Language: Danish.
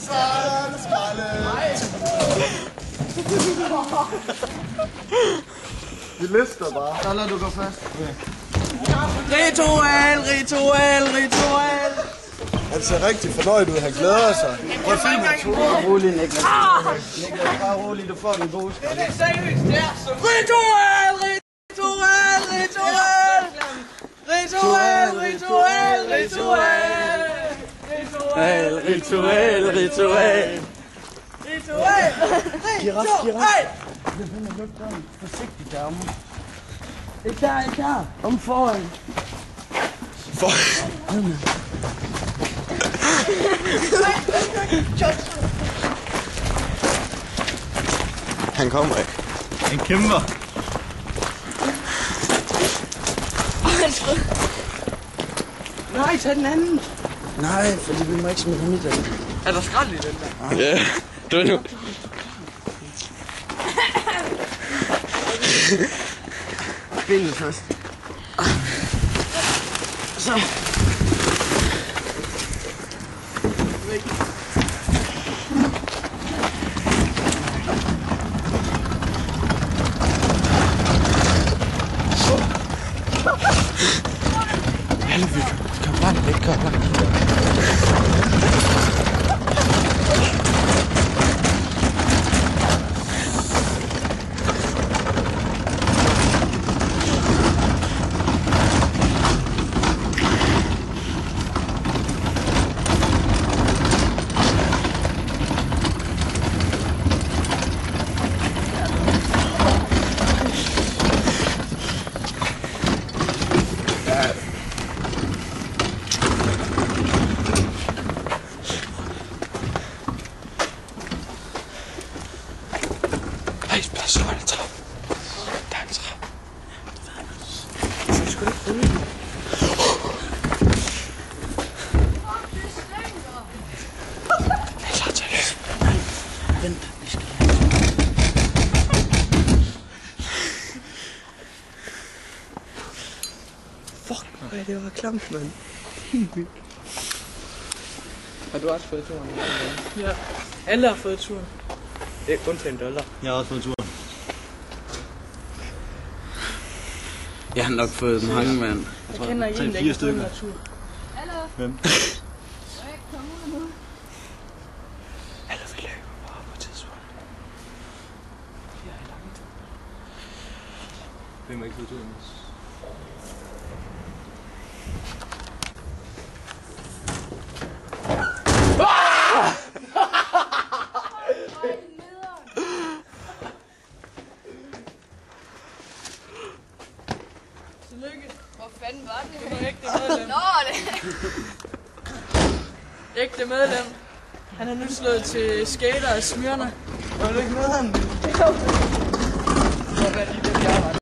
Sådan, skraldet. Vi lister bare. Så lader du gå først. Ritual. Han ser rigtig fornøjet ud. Han glæder sig. Prøv at filme ham. Bare rolig, Niklas. Niklas, bare rolig. Du får den gode skål. Det er seriøst, det er så... Ritual. Giraf. Forsigtigt deromme. Ikke der. Om foran. Han kommer ikke. Han kæmper. Nej, tag den anden. Nej, fordi vi må ikke smide ham i den. Er der skrald i den der? Ja, det var nu. Benene først. Så. Kom langt væk, kom langt. Hey, pas op, der er en trappe. Der er en trappe. Så skal du ikke følge den. Jeg er klar til at løbe. Nej, vent. Vi skal Fuck, det var klamt, mand. Har du også fået turen? Ja. Alle har fået turen. Det er undtagen dollar. Jeg har også fået turen. Jeg har nok fået den hange, mand. Jeg kender en, der ikke har fået en tur. Hvem? Eller vi løber bare på tidspunkt. Hvem har ikke fået turen? Tillykke. Hvor fanden var det? Du er ægte medlem. Nå, det. Ægte medlem. Han er nu slået til skater af Smyrna. Var det ikke med ham? Det var lige det, jeg var.